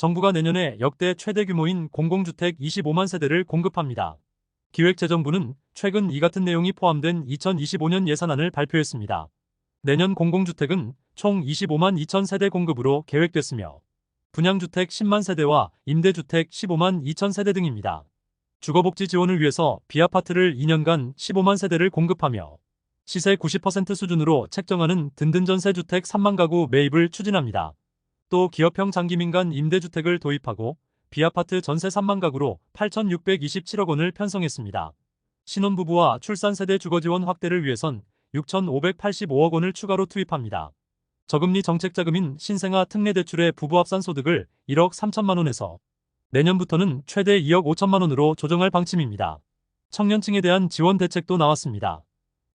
정부가 내년에 역대 최대 규모인 공공주택 25만 세대를 공급합니다. 기획재정부는 최근 이 같은 내용이 포함된 2025년 예산안을 발표했습니다. 내년 공공주택은 총 25만 2천 세대 공급으로 계획됐으며 분양주택 10만 세대와 임대주택 15만 2천 세대 등입니다. 주거복지 지원을 위해서 B아파트를 2년간 15만 세대를 공급하며 시세 90% 수준으로 책정하는 든든 전세주택 3만 가구 매입을 추진합니다. 또 기업형 장기민간 임대주택을 도입하고 B아파트 전세 3만 가구로 8,627억 원을 편성했습니다. 신혼부부와 출산세대 주거지원 확대를 위해선 6,585억 원을 추가로 투입합니다. 저금리 정책자금인 신생아 특례대출의 부부합산소득을 1억 3천만 원에서 내년부터는 최대 2억 5천만 원으로 조정할 방침입니다. 청년층에 대한 지원 대책도 나왔습니다.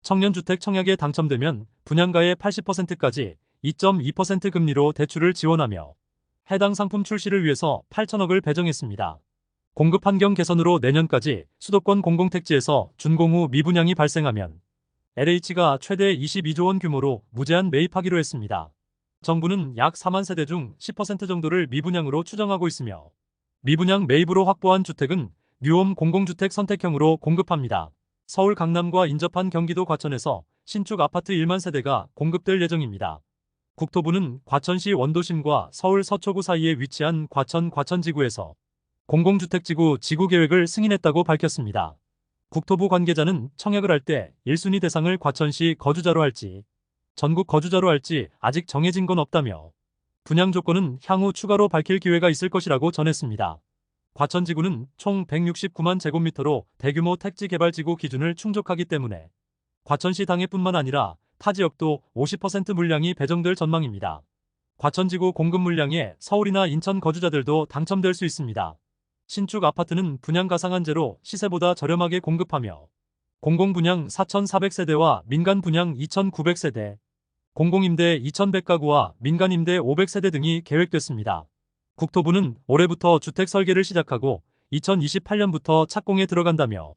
청년주택 청약에 당첨되면 분양가의 80%까지 2.2% 금리로 대출을 지원하며 해당 상품 출시를 위해서 8천억을 배정했습니다. 공급 환경 개선으로 내년까지 수도권 공공택지에서 준공후 미분양이 발생하면 LH가 최대 22조 원 규모로 무제한 매입하기로 했습니다. 정부는 약 4만 세대 중 10% 정도를 미분양으로 추정하고 있으며 미분양 매입으로 확보한 주택은 뉴홈 공공주택 선택형으로 공급합니다. 서울 강남과 인접한 경기도 과천에서 신축 아파트 1만 세대가 공급될 예정입니다. 국토부는 과천시 원도심과 서울 서초구 사이에 위치한 과천지구에서 공공주택지구 지구계획을 승인했다고 밝혔습니다. 국토부 관계자는 청약을 할 때 1순위 대상을 과천시 거주자로 할지 전국 거주자로 할지 아직 정해진 건 없다며 분양 조건은 향후 추가로 밝힐 기회가 있을 것이라고 전했습니다. 과천지구는 총 169만 제곱미터로 대규모 택지개발지구 기준을 충족하기 때문에 과천시 당해뿐만 아니라 타 지역도 50% 물량이 배정될 전망입니다. 과천지구 공급 물량에 서울이나 인천 거주자들도 당첨될 수 있습니다. 신축 아파트는 분양 가상한제로 시세보다 저렴하게 공급하며 공공분양 4,400세대와 민간분양 2,900세대, 공공임대 2,100가구와 민간임대 500세대 등이 계획됐습니다. 국토부는 올해부터 주택 설계를 시작하고 2028년부터 착공에 들어간다며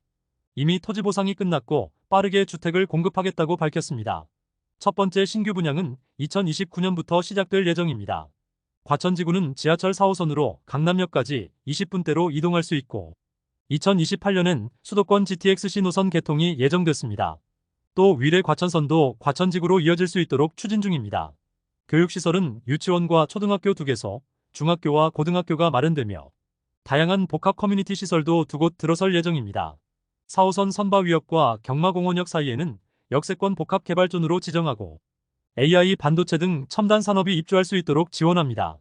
이미 토지 보상이 끝났고 빠르게 주택을 공급하겠다고 밝혔습니다. 첫 번째 신규 분양은 2029년부터 시작될 예정입니다. 과천지구는 지하철 4호선으로 강남역까지 20분대로 이동할 수 있고 2028년엔 수도권 GTX-C 노선 개통이 예정됐습니다. 또 위례 과천선도 과천지구로 이어질 수 있도록 추진 중입니다. 교육시설은 유치원과 초등학교 2개소, 중학교와 고등학교가 마련되며 다양한 복합 커뮤니티 시설도 2곳 들어설 예정입니다. 4호선 선바위역과 경마공원역 사이에는 역세권 복합개발존으로 지정하고 AI 반도체 등 첨단 산업이 입주할 수 있도록 지원합니다.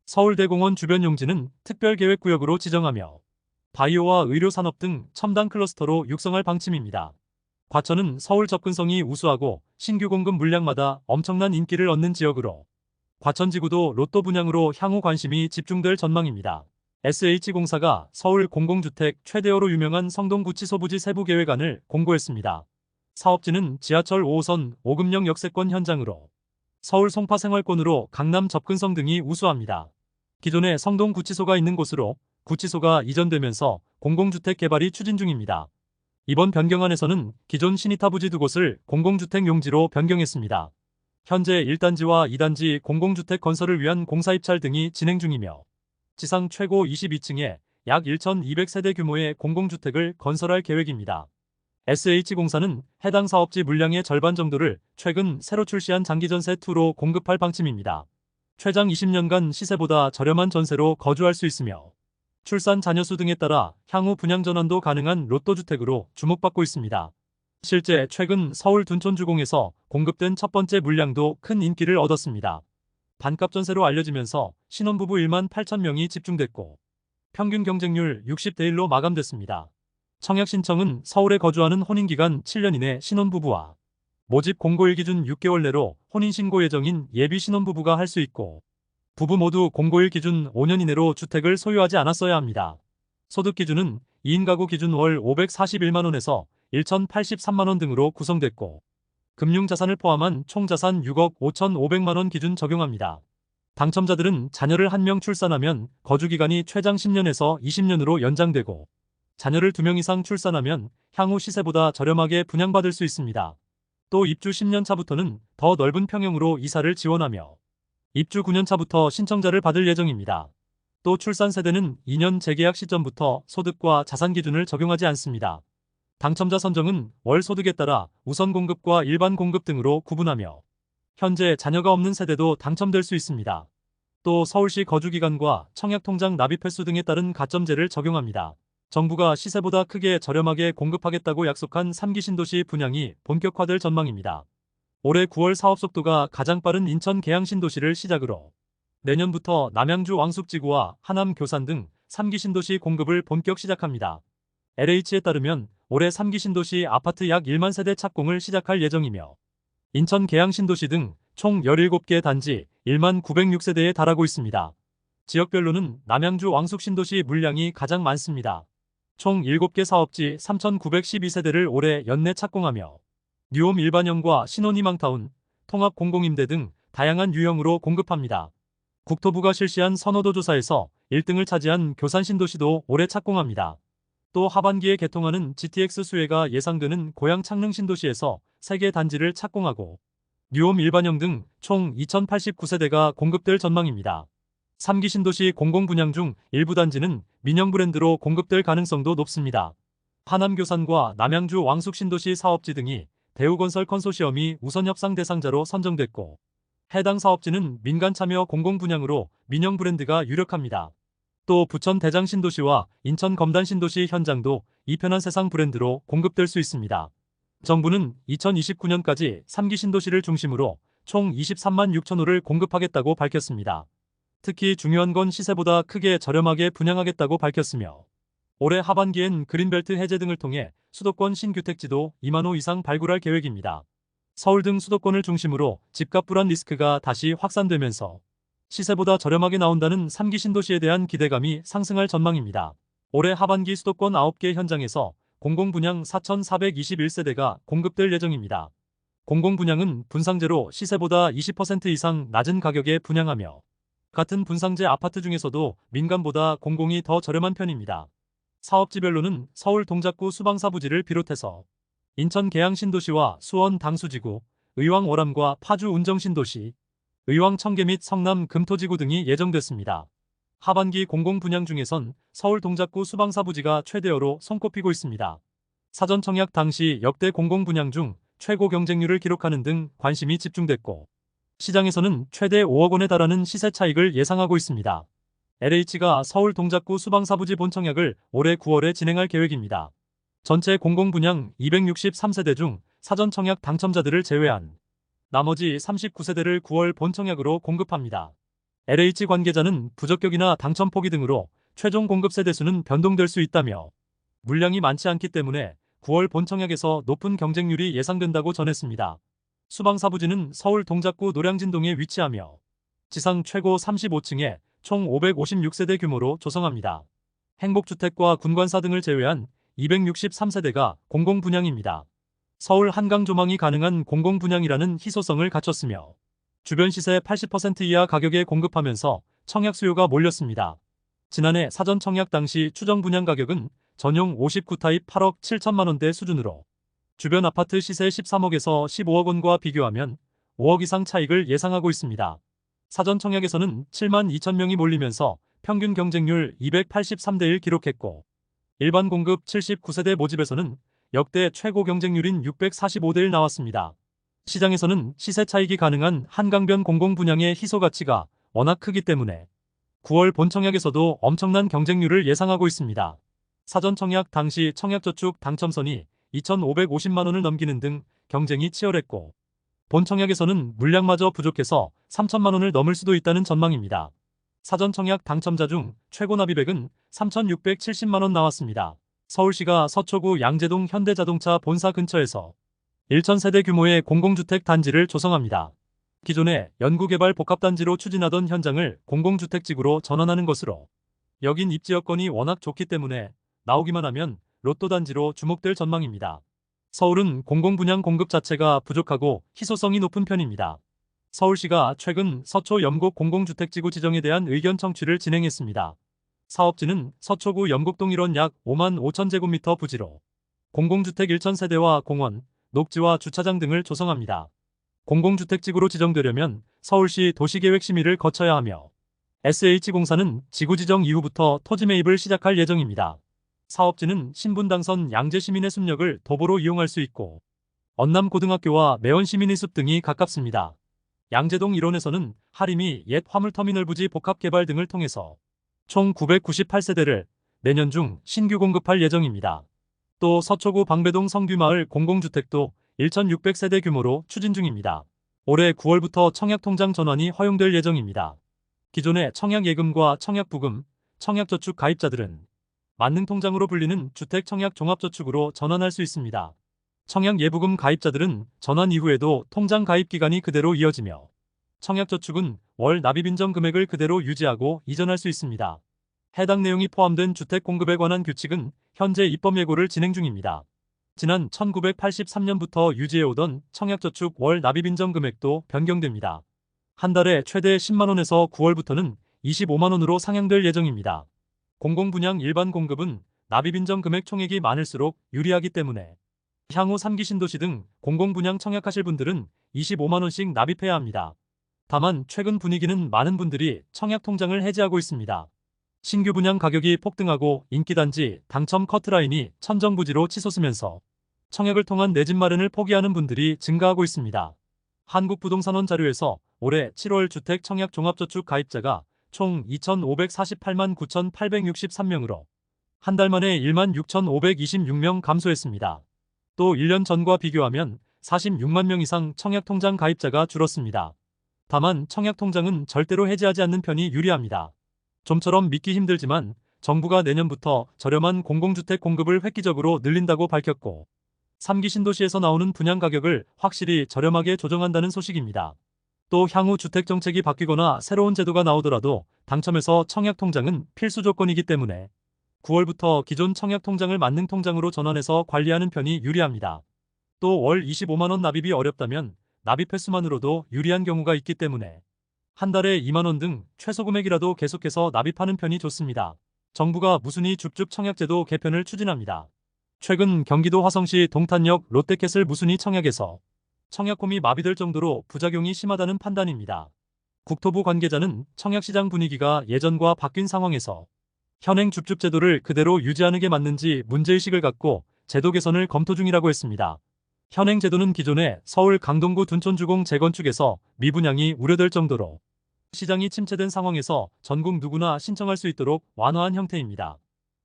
서울대공원 주변 용지는 특별계획구역으로 지정하며 바이오와 의료산업 등 첨단 클러스터로 육성할 방침입니다. 과천은 서울 접근성이 우수하고 신규 공급 물량마다 엄청난 인기를 얻는 지역으로 과천지구도 로또 분양으로 향후 관심이 집중될 전망입니다. SH공사가 서울 공공주택 최대어로 유명한 성동구치소 부지 세부계획안을 공고했습니다. 사업지는 지하철 5호선 오금역 역세권 현장으로 서울 송파 생활권으로 강남 접근성 등이 우수합니다. 기존에 성동구치소가 있는 곳으로 구치소가 이전되면서 공공주택 개발이 추진 중입니다. 이번 변경안에서는 기존 시니타 부지 2곳을 공공주택 용지로 변경했습니다. 현재 1단지와 2단지 공공주택 건설을 위한 공사 입찰 등이 진행 중이며 지상 최고 22층에 약 1,200세대 규모의 공공주택을 건설할 계획입니다. SH공사는 해당 사업지 물량의 절반 정도를 최근 새로 출시한 장기전세2로 공급할 방침입니다. 최장 20년간 시세보다 저렴한 전세로 거주할 수 있으며 출산 자녀수 등에 따라 향후 분양 전환도 가능한 로또주택으로 주목받고 있습니다. 실제 최근 서울 둔촌주공에서 공급된 첫 번째 물량도 큰 인기를 얻었습니다. 반값 전세로 알려지면서 신혼부부 1만 8천 명이 집중됐고 평균 경쟁률 60대 1로 마감됐습니다. 청약 신청은 서울에 거주하는 혼인기간 7년 이내 신혼부부와 모집 공고일 기준 6개월 내로 혼인신고 예정인 예비 신혼부부가 할 수 있고 부부 모두 공고일 기준 5년 이내로 주택을 소유하지 않았어야 합니다. 소득 기준은 2인 가구 기준 월 541만원에서 1,083만원 등으로 구성됐고 금융자산을 포함한 총자산 6억 5,500만원 기준 적용합니다. 당첨자들은 자녀를 1명 출산하면 거주기간이 최장 10년에서 20년으로 연장되고 자녀를 2명 이상 출산하면 향후 시세보다 저렴하게 분양받을 수 있습니다. 또 입주 10년 차부터는 더 넓은 평형으로 이사를 지원하며 입주 9년 차부터 신청자를 받을 예정입니다. 또 출산 세대는 2년 재계약 시점부터 소득과 자산 기준을 적용하지 않습니다. 당첨자 선정은 월 소득에 따라 우선 공급과 일반 공급 등으로 구분하며 현재 자녀가 없는 세대도 당첨될 수 있습니다. 또 서울시 거주기간과 청약통장 납입 횟수 등에 따른 가점제를 적용합니다. 정부가 시세보다 크게 저렴하게 공급하겠다고 약속한 3기 신도시 분양이 본격화될 전망입니다. 올해 9월 사업 속도가 가장 빠른 인천 계양 신도시를 시작으로 내년부터 남양주 왕숙지구와 하남 교산 등 3기 신도시 공급을 본격 시작합니다. LH에 따르면 올해 3기 신도시 아파트 약 1만 세대 착공을 시작할 예정이며 인천 계양 신도시 등 총 17개 단지 1만 906세대에 달하고 있습니다. 지역별로는 남양주 왕숙 신도시 물량이 가장 많습니다. 총 7개 사업지 3,912세대를 올해 연내 착공하며 뉴홈 일반형과 신혼희망타운, 통합 공공임대 등 다양한 유형으로 공급합니다. 국토부가 실시한 선호도 조사에서 1등을 차지한 교산 신도시도 올해 착공합니다. 또 하반기에 개통하는 GTX 수혜가 예상되는 고양 창릉 신도시에서 3개 단지를 착공하고 뉴홈 일반형 등 총 2,089세대가 공급될 전망입니다. 3기 신도시 공공분양 중 일부 단지는 민영 브랜드로 공급될 가능성도 높습니다. 하남 교산과 남양주 왕숙 신도시 사업지 등이 대우건설 컨소시엄이 우선 협상 대상자로 선정됐고 해당 사업지는 민간 참여 공공분양으로 민영 브랜드가 유력합니다. 또 부천 대장 신도시와 인천 검단 신도시 현장도 이편한 세상 브랜드로 공급될 수 있습니다. 정부는 2029년까지 3기 신도시를 중심으로 총 23만 6천 호를 공급하겠다고 밝혔습니다. 특히 중요한 건 시세보다 크게 저렴하게 분양하겠다고 밝혔으며 올해 하반기엔 그린벨트 해제 등을 통해 수도권 신규택지도 2만 호 이상 발굴할 계획입니다. 서울 등 수도권을 중심으로 집값 불안 리스크가 다시 확산되면서 시세보다 저렴하게 나온다는 3기 신도시에 대한 기대감이 상승할 전망입니다. 올해 하반기 수도권 9개 현장에서 공공분양 4,421세대가 공급될 예정입니다. 공공분양은 분상제로 시세보다 20% 이상 낮은 가격에 분양하며 같은 분상제 아파트 중에서도 민간보다 공공이 더 저렴한 편입니다. 사업지별로는 서울 동작구 수방사 부지를 비롯해서 인천 계양 신도시와 수원 당수지구, 의왕 월암과 파주 운정 신도시, 의왕 청계 및 성남 금토지구 등이 예정됐습니다. 하반기 공공분양 중에선 서울 동작구 수방사 부지가 최대어로 손꼽히고 있습니다. 사전 청약 당시 역대 공공분양 중 최고 경쟁률을 기록하는 등 관심이 집중됐고 시장에서는 최대 5억 원에 달하는 시세 차익을 예상하고 있습니다. LH가 서울 동작구 수방사 부지 본청약을 올해 9월에 진행할 계획입니다. 전체 공공분양 263세대 중 사전 청약 당첨자들을 제외한 나머지 39세대를 9월 본청약으로 공급합니다. LH 관계자는 부적격이나 당첨 포기 등으로 최종 공급 세대수는 변동될 수 있다며 물량이 많지 않기 때문에 9월 본청약에서 높은 경쟁률이 예상된다고 전했습니다. 수방사 부지는 서울 동작구 노량진동에 위치하며 지상 최고 35층에 총 556세대 규모로 조성합니다. 행복주택과 군관사 등을 제외한 263세대가 공공분양입니다. 서울 한강 조망이 가능한 공공분양이라는 희소성을 갖췄으며 주변 시세 80% 이하 가격에 공급하면서 청약 수요가 몰렸습니다. 지난해 사전 청약 당시 추정 분양 가격은 전용 59타입 8억 7천만 원대 수준으로 주변 아파트 시세 13억에서 15억 원과 비교하면 5억 이상 차익을 예상하고 있습니다. 사전 청약에서는 7만 2천 명이 몰리면서 평균 경쟁률 283대 1 기록했고 일반 공급 79세대 모집에서는 역대 최고 경쟁률인 645대 1 나왔습니다. 시장에서는 시세 차익이 가능한 한강변 공공분양의 희소 가치가 워낙 크기 때문에 9월 본청약에서도 엄청난 경쟁률을 예상하고 있습니다. 사전 청약 당시 청약저축 당첨선이 2,550만 원을 넘기는 등 경쟁이 치열했고 본청약에서는 물량마저 부족해서 3천만 원을 넘을 수도 있다는 전망입니다. 사전 청약 당첨자 중 최고 납입액은 3,670만 원 나왔습니다. 서울시가 서초구 양재동 현대자동차 본사 근처에서 1,000세대 규모의 공공주택 단지를 조성합니다. 기존에 연구개발 복합단지로 추진하던 현장을 공공주택지구로 전환하는 것으로 여긴 입지 여건이 워낙 좋기 때문에 나오기만 하면 로또 단지로 주목될 전망입니다. 서울은 공공분양 공급 자체가 부족하고 희소성이 높은 편입니다. 서울시가 최근 서초 염곡 공공주택지구 지정에 대한 의견 청취를 진행했습니다. 사업지는 서초구 염곡동 일원 약 5만 5천 제곱미터 부지로 공공주택 1,000세대와 공원, 녹지와 주차장 등을 조성합니다. 공공주택지구로 지정되려면 서울시 도시계획심의를 거쳐야 하며 SH공사는 지구 지정 이후부터 토지 매입을 시작할 예정입니다. 사업지는 신분당선 양재시민의 숲역을 도보로 이용할 수 있고 언남고등학교와 매원시민의숲 등이 가깝습니다. 양재동 1호에서는 하림이 옛 화물터미널 부지 복합개발 등을 통해서 총 998세대를 내년 중 신규 공급할 예정입니다. 또 서초구 방배동 성규마을 공공주택도 1,600세대 규모로 추진 중입니다. 올해 9월부터 청약통장 전환이 허용될 예정입니다. 기존의 청약예금과 청약부금, 청약저축 가입자들은 만능통장으로 불리는 주택청약종합저축으로 전환할 수 있습니다. 청약예부금 가입자들은 전환 이후에도 통장 가입 기간이 그대로 이어지며 청약저축은 월 납입인정 금액을 그대로 유지하고 이전할 수 있습니다. 해당 내용이 포함된 주택 공급에 관한 규칙은 현재 입법 예고를 진행 중입니다. 지난 1983년부터 유지해오던 청약저축 월 납입인정 금액도 변경됩니다. 한 달에 최대 10만원에서 9월부터는 25만원으로 상향될 예정입니다. 공공분양 일반 공급은 납입인정 금액 총액이 많을수록 유리하기 때문에 향후 3기 신도시 등 공공분양 청약하실 분들은 25만원씩 납입해야 합니다. 다만 최근 분위기는 많은 분들이 청약통장을 해지하고 있습니다. 신규 분양 가격이 폭등하고 인기단지 당첨 커트라인이 천정부지로 치솟으면서 청약을 통한 내 집 마련을 포기하는 분들이 증가하고 있습니다. 한국부동산원 자료에서 올해 7월 주택 청약 종합저축 가입자가 총 2,548만 9,863명으로 한 달 만에 1만 6,526명 감소했습니다. 또 1년 전과 비교하면 46만 명 이상 청약통장 가입자가 줄었습니다. 다만 청약통장은 절대로 해지하지 않는 편이 유리합니다. 좀처럼 믿기 힘들지만 정부가 내년부터 저렴한 공공주택 공급을 획기적으로 늘린다고 밝혔고 3기 신도시에서 나오는 분양 가격을 확실히 저렴하게 조정한다는 소식입니다. 또 향후 주택정책이 바뀌거나 새로운 제도가 나오더라도 당첨에서 청약통장은 필수 조건이기 때문에 9월부터 기존 청약통장을 만능통장으로 전환해서 관리하는 편이 유리합니다. 또 월 25만원 납입이 어렵다면 납입 횟수만으로도 유리한 경우가 있기 때문에 한 달에 2만원 등 최소 금액이라도 계속해서 납입하는 편이 좋습니다. 정부가 무순위 줍줍 청약제도 개편을 추진합니다. 최근 경기도 화성시 동탄역 롯데캐슬 무순위 청약에서 청약홈이 마비될 정도로 부작용이 심하다는 판단입니다. 국토부 관계자는 청약시장 분위기가 예전과 바뀐 상황에서 현행 줍줍 제도를 그대로 유지하는 게 맞는지 문제의식을 갖고 제도 개선을 검토 중이라고 했습니다. 현행 제도는 기존의 서울 강동구 둔촌주공 재건축에서 미분양이 우려될 정도로 시장이 침체된 상황에서 전국 누구나 신청할 수 있도록 완화한 형태입니다.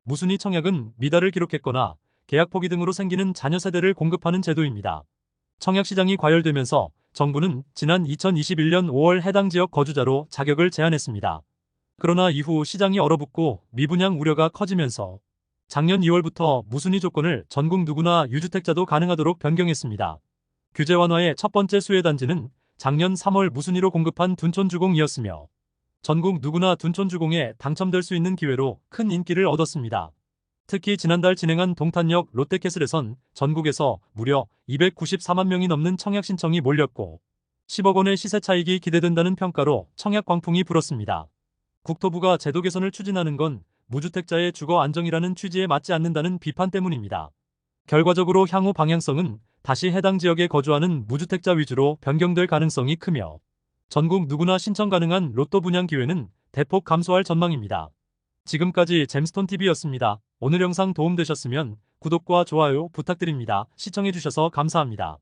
무순위 청약은 미달을 기록했거나 계약 포기 등으로 생기는 자녀 세대를 공급하는 제도입니다. 청약시장이 과열되면서 정부는 지난 2021년 5월 해당 지역 거주자로 자격을 제한했습니다. 그러나 이후 시장이 얼어붙고 미분양 우려가 커지면서 작년 2월부터 무순위 조건을 전국 누구나 유주택자도 가능하도록 변경했습니다. 규제 완화의 첫 번째 수혜 단지는 작년 3월 무순위로 공급한 둔촌주공이었으며 전국 누구나 둔촌주공에 당첨될 수 있는 기회로 큰 인기를 얻었습니다. 특히 지난달 진행한 동탄역 롯데캐슬에선 전국에서 무려 294만 명이 넘는 청약 신청이 몰렸고 10억 원의 시세 차익이 기대된다는 평가로 청약 광풍이 불었습니다. 국토부가 제도 개선을 추진하는 건 무주택자의 주거 안정이라는 취지에 맞지 않는다는 비판 때문입니다. 결과적으로 향후 방향성은 다시 해당 지역에 거주하는 무주택자 위주로 변경될 가능성이 크며 전국 누구나 신청 가능한 로또 분양 기회는 대폭 감소할 전망입니다. 지금까지 잼스톤TV였습니다. 오늘 영상 도움되셨으면 구독과 좋아요 부탁드립니다. 시청해주셔서 감사합니다.